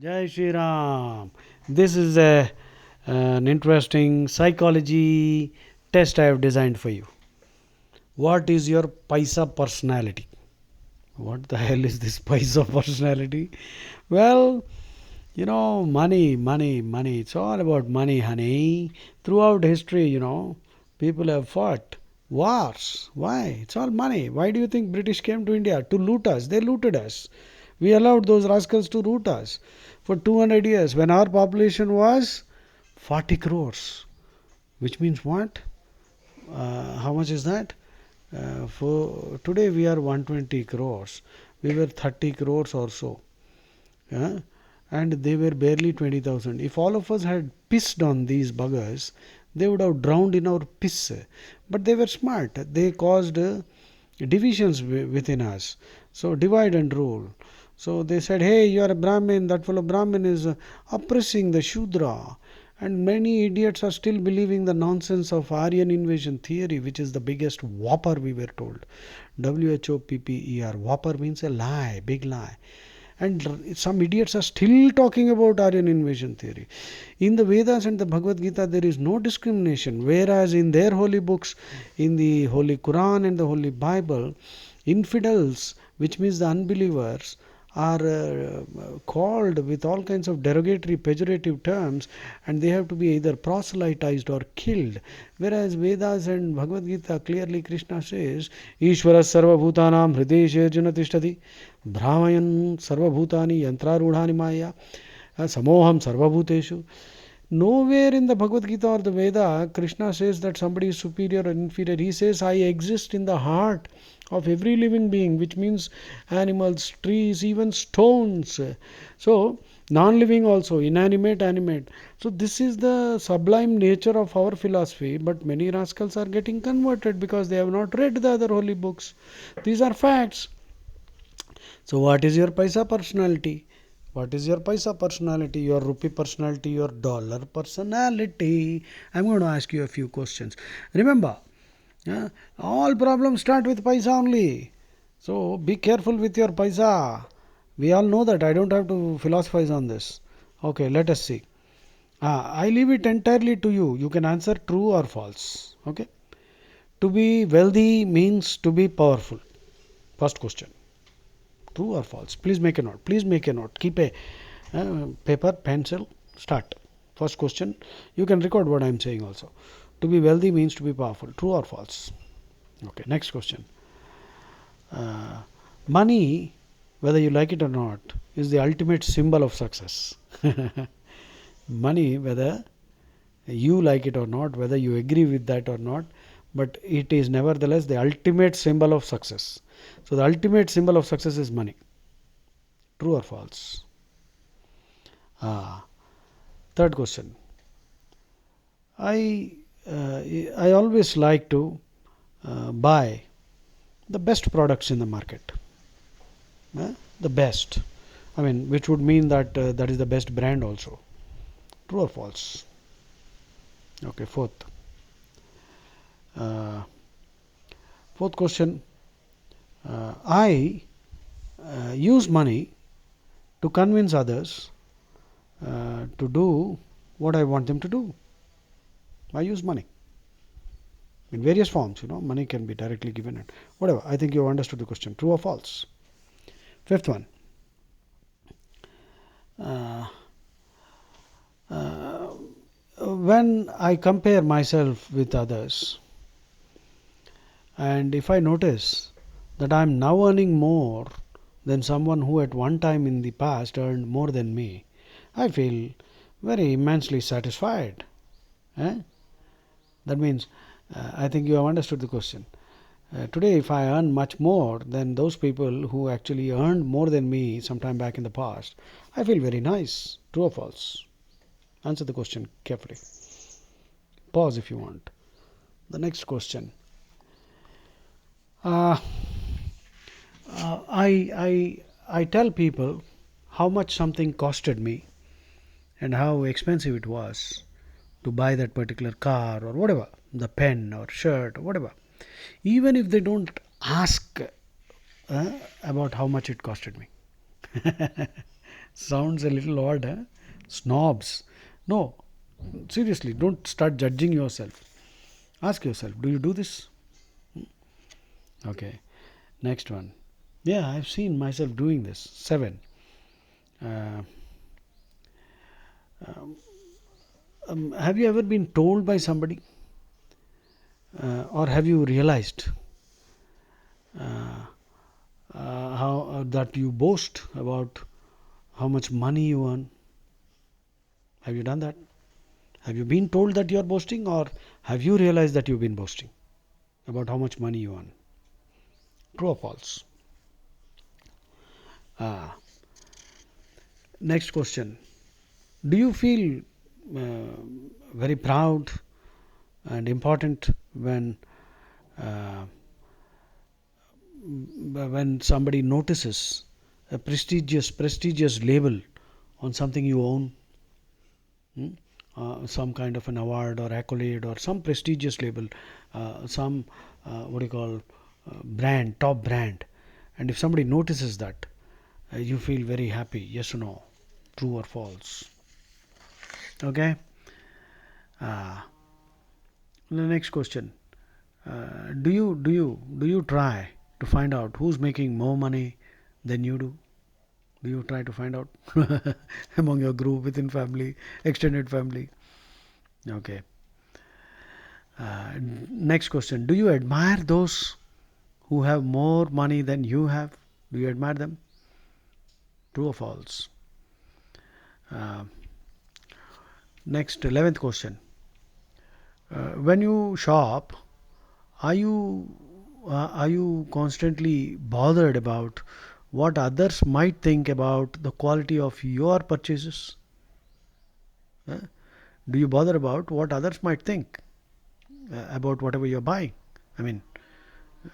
Jai Shri Ram. This is an interesting psychology test I have designed for you. What is your Paisa personality? What the hell is this Paisa personality? Well, money, money, money. It's all about money, honey. Throughout history, people have fought wars. Why? It's all money. Why do you think British came to India? To loot us. They looted us. We allowed those rascals to loot us for 200 years when our population was 40 crores. Which means what? How much is that? For today we are 120 crores. We were 30 crores or so. Yeah? And they were barely 20,000. If all of us had pissed on these buggers, they would have drowned in our piss. But they were smart. They caused divisions within us. So divide and rule. So they said, hey, you are a Brahmin, that fellow Brahmin is oppressing the Shudra. And many idiots are still believing the nonsense of Aryan invasion theory, which is the biggest whopper we were told. WHOPPER. Whopper means a lie, big lie. And some idiots are still talking about Aryan invasion theory. In the Vedas and the Bhagavad Gita, there is no discrimination, whereas in their holy books, in the Holy Quran and the Holy Bible, infidels, which means the unbelievers, are called with all kinds of derogatory, pejorative terms, and they have to be either proselytized or killed. Whereas Vedas and Bhagavad Gita clearly Krishna says, Ishvara sarva bhutanam hrideshe arjuna tishtati brahmayan sarva bhutani yantrarudhani maya samoham sarva bhuteshu. Nowhere in the Bhagavad Gita or the Veda, Krishna says that somebody is superior or inferior. He says, I exist in the heart of every living being, which means animals, trees, even stones. So, non living also, inanimate, animate. So, this is the sublime nature of our philosophy, but many rascals are getting converted because they have not read the other holy books. These are facts. So, what is your Paisa personality? What is your Paisa personality, your rupee personality, your dollar personality? I'm going to ask you a few questions. Remember, all problems start with Paisa only. So, be careful with your Paisa. We all know that. I don't have to philosophize on this. Okay, let us see. I leave it entirely to you. You can answer true or false. Okay. To be wealthy means to be powerful. First question. True or false? Please make a note. Please make a note. Keep a paper, pencil. Start. First question. You can record what I am saying also. To be wealthy means to be powerful. True or false? Okay. Next question. Uh, Money, whether you like it or not, is the ultimate symbol of success. Money, whether you like it or not, whether you agree with that or not, but it is nevertheless the ultimate symbol of success. So the ultimate symbol of success is money. True or false? Ah. Third question. I I always like to buy the best products in the market. The best. I mean, which would mean that that is the best brand also. True or false? Okay. Uh, fourth question. I use money to convince others to do what I want them to do. I use money in various forms. Money can be directly given and whatever. I think you understood the question. True or false? Fifth one. Uh, uh, when I compare myself with others, and if I notice that I am now earning more than someone who at one time in the past earned more than me, I feel very immensely satisfied. Eh? That means, I think you have understood the question. Today, if I earn much more than those people who actually earned more than me sometime back in the past, I feel very nice. True or false? Answer the question carefully. Pause if you want. The next question. Uh, I tell people how much something costed me and how expensive it was to buy that particular car or whatever, the pen or shirt or whatever, even if they don't ask about how much it costed me. Sounds a little odd, huh? Snobs. No, seriously, don't start judging yourself. Ask yourself, do you do this? Okay, next one. Yeah, I've seen myself doing this. 7. Uh, have you ever been told by somebody, or have you realized uh, how that you boast about how much money you earn? Have you done that? Have you been told that you are boasting, or have you realized that you've been boasting about how much money you earn? True or false? Ah, next question. Do you feel uh, very proud and important uh, when somebody notices a prestigious label on something you own? Hmm? Some kind of an award or accolade or some prestigious label, some what do you call brand, top brand, and if somebody notices that, you feel very happy. Yes or no? True or false? Okay. Uh, the next question: do you try to find out who's making more money than you do? Do you try to find out among your group, within family, extended family? Okay. Next question: do you admire those who have more money than you have? Do you admire them? True or false? Uh, Next, 11th question: when you shop, are you constantly bothered about what others might think about the quality of your purchases? Uh, do you bother about what others might think about whatever you're buying? I mean,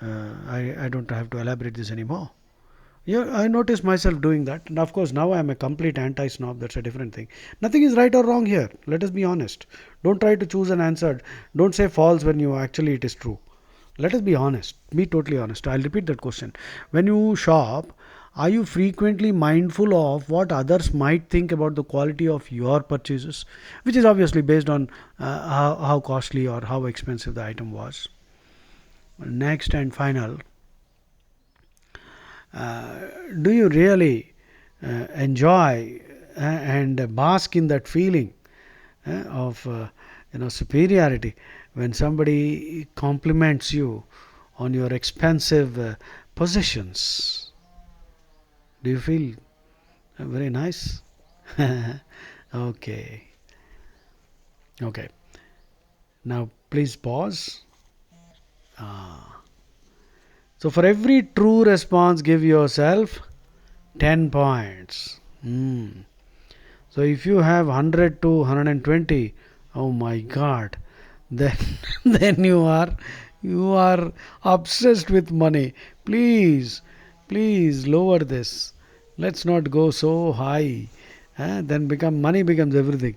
I don't have to elaborate this anymore. Yeah, I noticed myself doing that. And of course, now I'm a complete anti snob. That's a different thing. Nothing is right or wrong here. Let us be honest. Don't try to choose an answer. Don't say false when you actually it is true. Let us be honest. Be totally honest. I'll repeat that question. When you shop, are you frequently mindful of what others might think about the quality of your purchases? Which is obviously based on how costly or how expensive the item was. Next and final, uh, do you really enjoy and bask in that feeling of superiority when somebody compliments you on your expensive possessions? Do you feel very nice? Okay. Okay. Now please pause. So for every true response, give yourself 10 points. So if you have 100 to 120, oh my God, then then you are obsessed with money. Please lower this. Let's not go so high. Then become money becomes everything.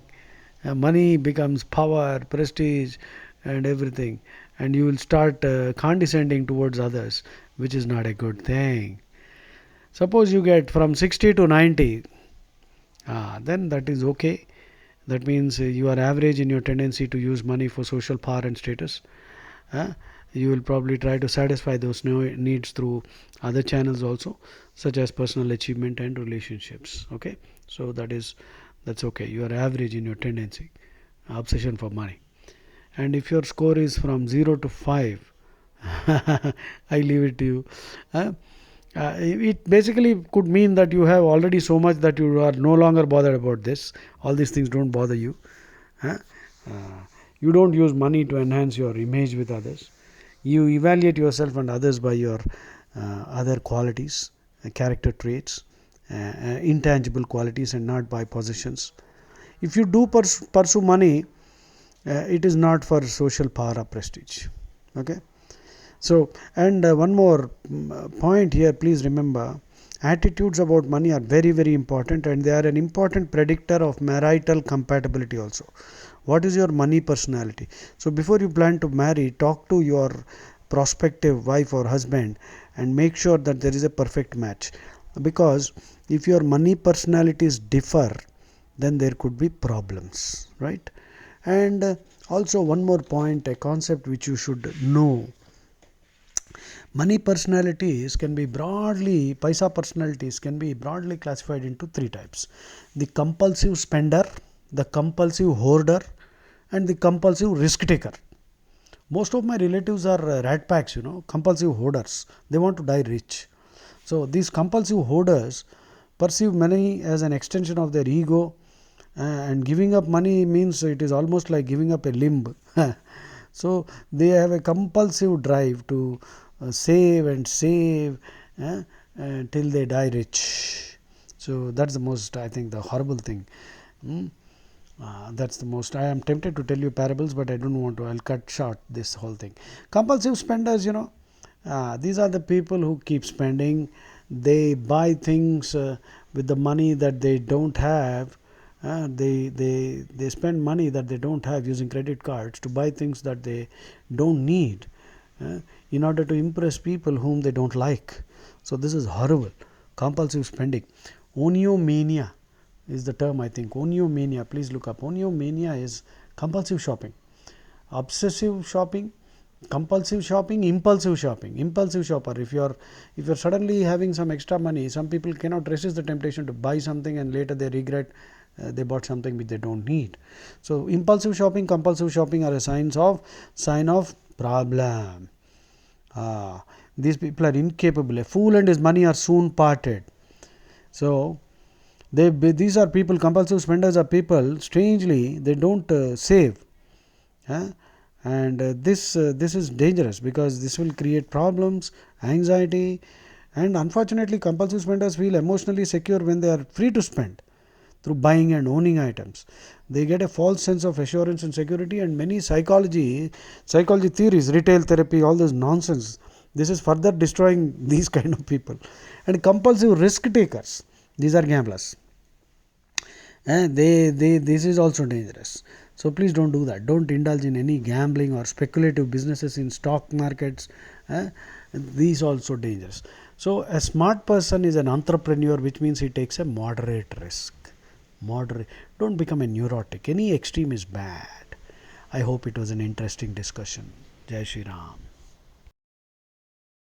Money becomes power, prestige, and everything, and you will start condescending towards others, which is not a good thing. Suppose you get from 60 to 90, then that is okay. That means you are average in your tendency to use money for social power and status. Uh, you will probably try to satisfy those needs through other channels also, such as personal achievement and relationships. Okay, so that's okay. You are average in your tendency, obsession for money. And if your score is from 0 to 5, I leave it to you. Uh, it basically could mean that you have already so much that you are no longer bothered about this. All these things don't bother you. Huh? Uh, you don't use money to enhance your image with others. You evaluate yourself and others by your other qualities, character traits, intangible qualities, and not by possessions. If you do pursue money, it is not for social power or prestige. Okay. So, and one more point here, please remember, attitudes about money are very important, and they are an important predictor of marital compatibility also. What is your money personality? So before you plan to marry, talk to your prospective wife or husband and make sure that there is a perfect match. because if your money personalities differ, then there could be problems, right? And also one more point, a concept which you should know: money personalities can be broadly, Paisa personalities can be broadly classified into three types: the compulsive spender, the compulsive hoarder, and the compulsive risk taker. Most of my relatives are rat packs, compulsive hoarders. They want to die rich. So these compulsive hoarders perceive money as an extension of their ego, and giving up money means it is almost like giving up a limb. So they have a compulsive drive to save and save till they die rich. So that's the most, I think, the horrible thing. Mm. That's the most. I am tempted to tell you parables, but I don't want to. I'll cut short this whole thing. Compulsive spenders, these are the people who keep spending. They buy things with the money that they don't have. They spend money that they don't have using credit cards to buy things that they don't need, uh, in order to impress people whom they don't like. So this is horrible. Compulsive spending. Oniomania is the term, I think. Oniomania, please look up. Oniomania is compulsive shopping, obsessive shopping, compulsive shopping, impulsive shopping. Impulsive shopper, if you're suddenly having some extra money, some people cannot resist the temptation to buy something and later they regret they bought something which they don't need. So impulsive shopping, compulsive shopping are a sign of problem. These people are incapable. A fool and his money are soon parted. So these are people, compulsive spenders are people, strangely they don't save. And this is dangerous because this will create problems, anxiety, and unfortunately compulsive spenders feel emotionally secure when they are free to spend through buying and owning items. They get a false sense of assurance and security, and many psychology theories, retail therapy, all this nonsense, this is further destroying these kind of people. And compulsive risk takers, these are gamblers, and this is also dangerous. So please don't do that. Don't indulge in any gambling or speculative businesses in stock markets. eh, these also dangerous. So a smart person is an entrepreneur, which means he takes a moderate risk. Moderate. Don't become a neurotic. Any extreme is bad. I hope it was an interesting discussion. Jai Shri Ram.